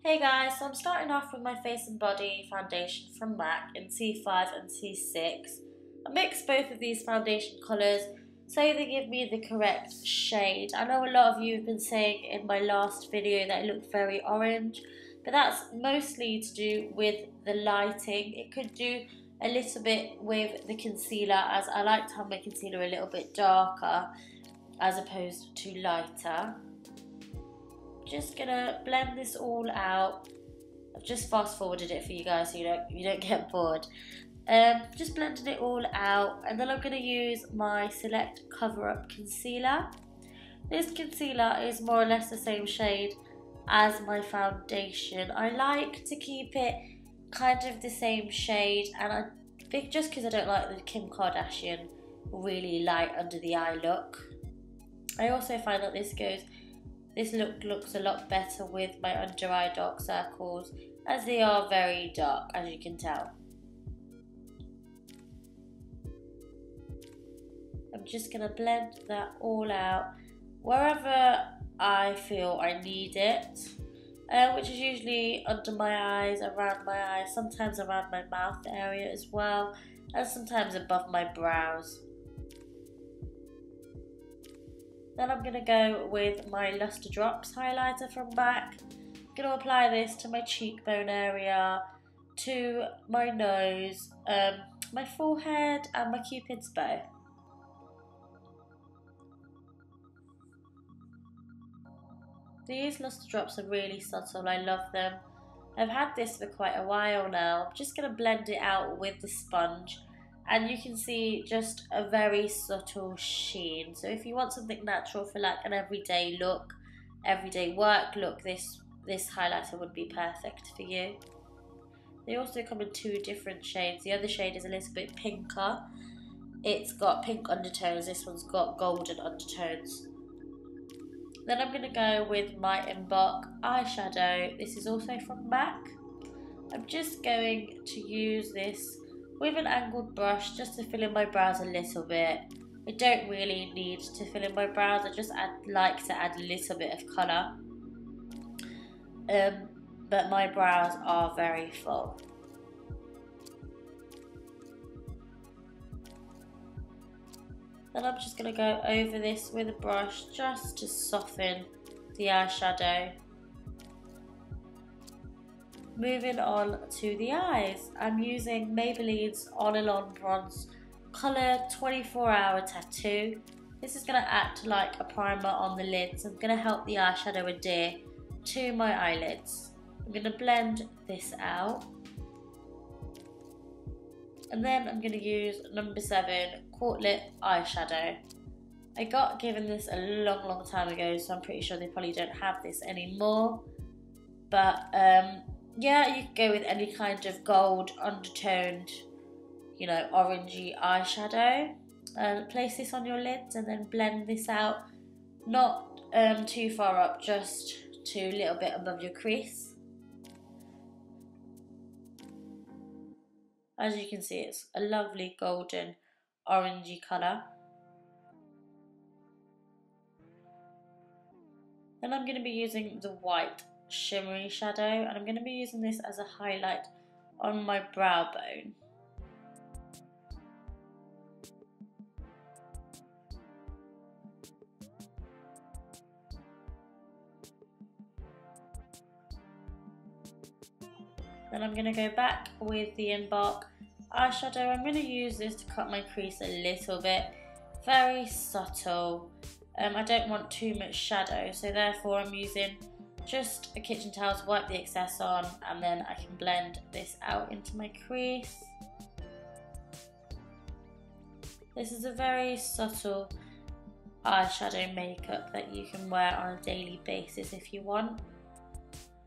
Hey guys, so I'm starting off with my face and body foundation from MAC in C5 and C6. I mixed both of these foundation colours so they give me the correct shade. I know a lot of you have been saying in my last video that it looked very orange, but that's mostly to do with the lighting. It could do a little bit with the concealer, as I like to have my concealer a little bit darker as opposed to lighter. Just gonna blend this all out. I've just fast forwarded it for you guys so you don't get bored. Just blending it all out, and then I'm gonna use my Select Cover Up Concealer. This concealer is more or less the same shade as my foundation. I like to keep it kind of the same shade, and I think just because I don't like the Kim Kardashian really light under the eye look. I also find that this look looks a lot better with my under eye dark circles, as they are very dark, as you can tell. I'm just going to blend that all out wherever I feel I need it, which is usually under my eyes, around my eyes, sometimes around my mouth area as well, and sometimes above my brows. Then I'm going to go with my Lustre Drops highlighter from MAC. I'm going to apply this to my cheekbone area, to my nose, my forehead and my cupid's bow. These Lustre Drops are really subtle, I love them. I've had this for quite a while now. I'm just going to blend it out with the sponge, and you can see just a very subtle sheen. So if you want something natural for like an everyday look, everyday work look, this highlighter would be perfect for you. They also come in two different shades. The other shade is a little bit pinker. It's got pink undertones, this one's got golden undertones. Then I'm going to go with my Embark eyeshadow. This is also from MAC. I'm just going to use this with an angled brush just to fill in my brows a little bit. I don't really need to fill in my brows, I just like to add a little bit of colour. But my brows are very full. Then I'm just going to go over this with a brush just to soften the eyeshadow. Moving on to the eyes, I'm using Maybelline's On and On Bronze Colour 24-Hour Tattoo. This is going to act like a primer on the lids and going to help the eyeshadow adhere to my eyelids. I'm going to blend this out. And then I'm going to use No7 Quartlet Eyeshadow. I got given this a long time ago, so I'm pretty sure they probably don't have this anymore. But yeah, you could go with any kind of gold undertoned, orangey eyeshadow. Place this on your lids and then blend this out, not too far up, just to a little bit above your crease. As you can see, it's a lovely golden orangey colour. Then I'm going to be using the white shimmery shadow, and I'm going to be using this as a highlight on my brow bone. Then I'm going to go back with the Embark eyeshadow. I'm going to use this to cut my crease a little bit, very subtle. I don't want too much shadow, so therefore I'm using just a kitchen towel to wipe the excess on, and then I can blend this out into my crease. This is a very subtle eyeshadow makeup that you can wear on a daily basis if you want.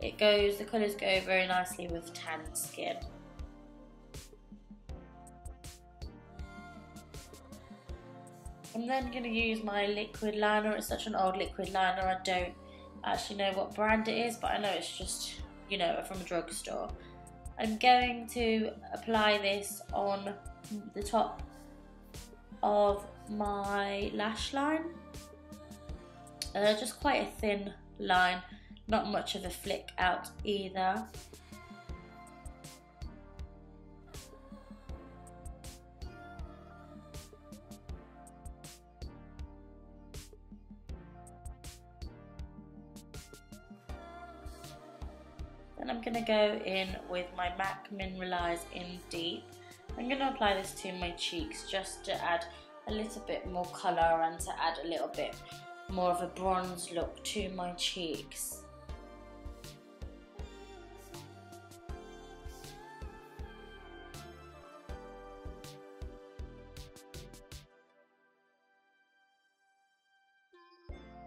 The colours go very nicely with tan skin. I'm then going to use my liquid liner. It's such an old liquid liner, I don't actually know what brand it is, but I know it's just, from a drugstore. I'm going to apply this on the top of my lash line. Just quite a thin line. not much of a flick out either. Then I'm going to go in with my MAC Mineralize in Deep. I'm going to apply this to my cheeks just to add a little bit more colour and to add a little bit more of a bronze look to my cheeks.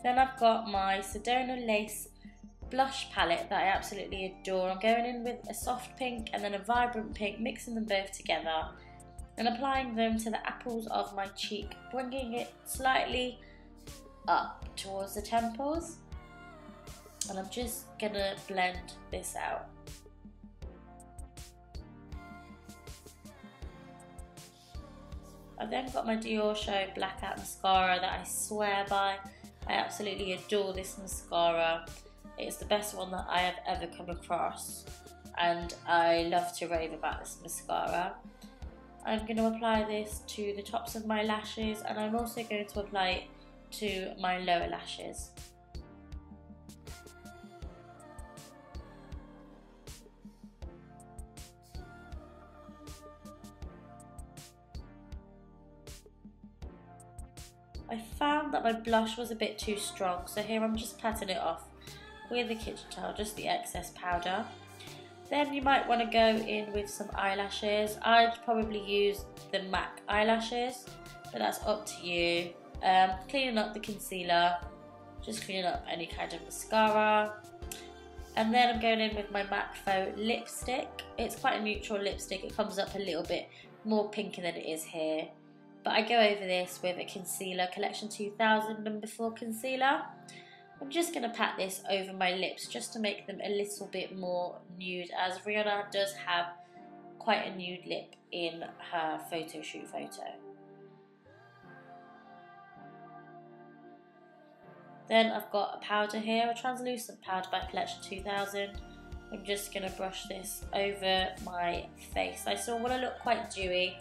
Then I've got my Sedona Lace blush palette that I absolutely adore. I'm going in with a soft pink and then a vibrant pink, mixing them both together and applying them to the apples of my cheek, bringing it slightly up towards the temples. And I'm just gonna blend this out. I've then got my Dior Show Blackout Mascara that I swear by. I absolutely adore this mascara. It's the best one that I have ever come across and I love to rave about this mascara. I'm going to apply this to the tops of my lashes and I'm also going to apply it to my lower lashes. I found that my blush was a bit too strong, so here I'm just patting it off with a kitchen towel, just the excess powder. Then you might want to go in with some eyelashes. I'd probably use the MAC eyelashes, but that's up to you. Cleaning up the concealer, just cleaning up any kind of mascara. And then I'm going in with my MAC Faux lipstick. It's quite a neutral lipstick, it comes up a little bit more pinker than it is here. But I go over this with a concealer, Collection 2000 number 4 concealer. I'm just going to pat this over my lips just to make them a little bit more nude, as Rihanna does have quite a nude lip in her photo shoot photo. Then I've got a powder here, a translucent powder by Collection 2000. I'm just going to brush this over my face. I still want to look quite dewy,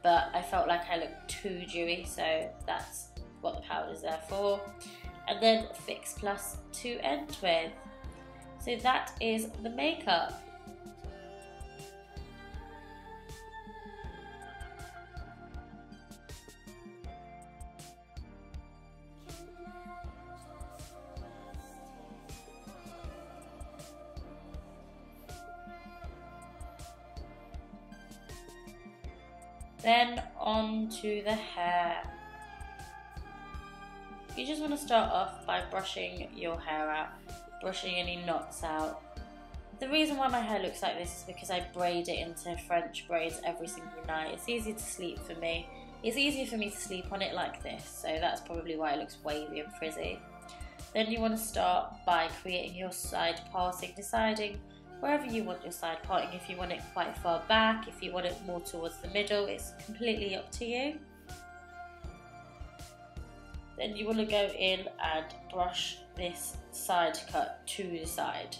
but I felt like I looked too dewy, so that's what the powder's there for. And then Fix Plus to end with. So that is the makeup. Then on to the hair. You just want to start off by brushing your hair out, brushing any knots out. The reason why my hair looks like this is because I braid it into French braids every single night. It's easy to sleep for me. It's easier for me to sleep on it like this, so that's probably why it looks wavy and frizzy. Then you want to start by creating your side parting, deciding wherever you want your side parting, if you want it quite far back, if you want it more towards the middle, it's completely up to you. Then you want to go in and brush this side cut to the side.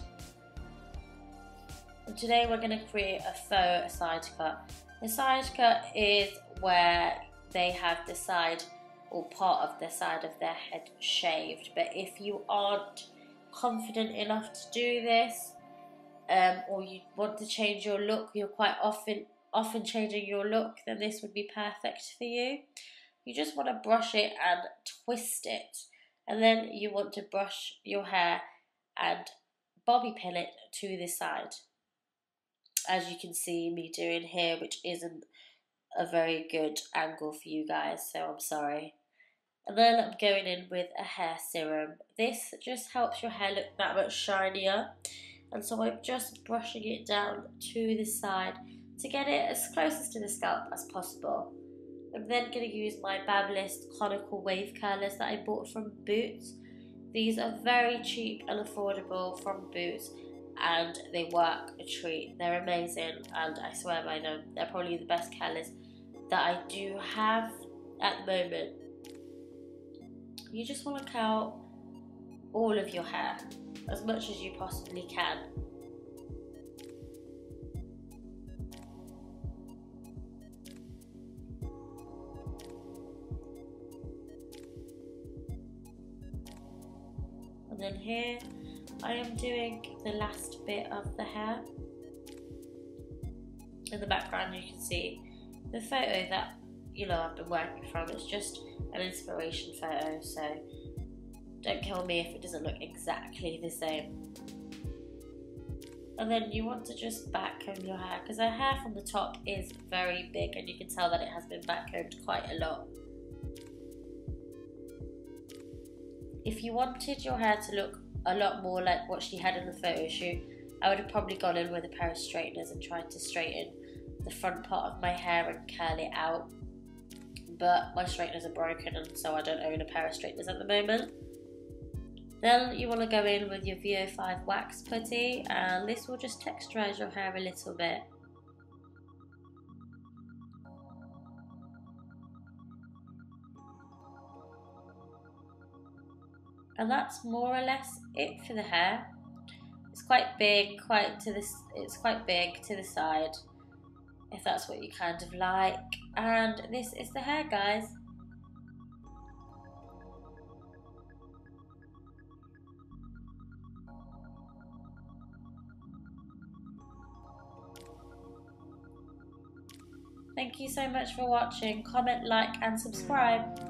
And today we're going to create a faux side cut. The side cut is where they have the side or part of the side of their head shaved, but if you aren't confident enough to do this, or you want to change your look, you're quite often changing your look, then this would be perfect for you. You just want to brush it and twist it, and then you want to brush your hair and bobby pin it to the side, as you can see me doing here, which isn't a very good angle for you guys, so I'm sorry. And then I'm going in with a hair serum. This just helps your hair look that much shinier, and so I'm just brushing it down to the side to get it as close to the scalp as possible. I'm then going to use my Babyliss conical wave curlers that I bought from Boots. These are very cheap and affordable from Boots, and they work a treat. They're amazing, and I swear by them. They're probably the best curlers that I do have at the moment. You just want to curl all of your hair. as much as you possibly can. And then here I am doing the last bit of the hair. In the background you can see the photo that I've been working from. It's just an inspiration photo, so don't kill me if it doesn't look exactly the same. And then you want to just backcomb your hair, because her hair from the top is very big and you can tell that it has been backcombed quite a lot. If you wanted your hair to look a lot more like what she had in the photo shoot, I would have probably gone in with a pair of straighteners and tried to straighten the front part of my hair and curl it out. But my straighteners are broken and so I don't own a pair of straighteners at the moment. Then you want to go in with your VO5 wax putty, and this will just texturize your hair a little bit. And that's more or less it for the hair. It's quite big, it's quite big to the side, if that's what you kind of like. And this is the hair, guys. Thank you so much for watching. Comment, like and subscribe.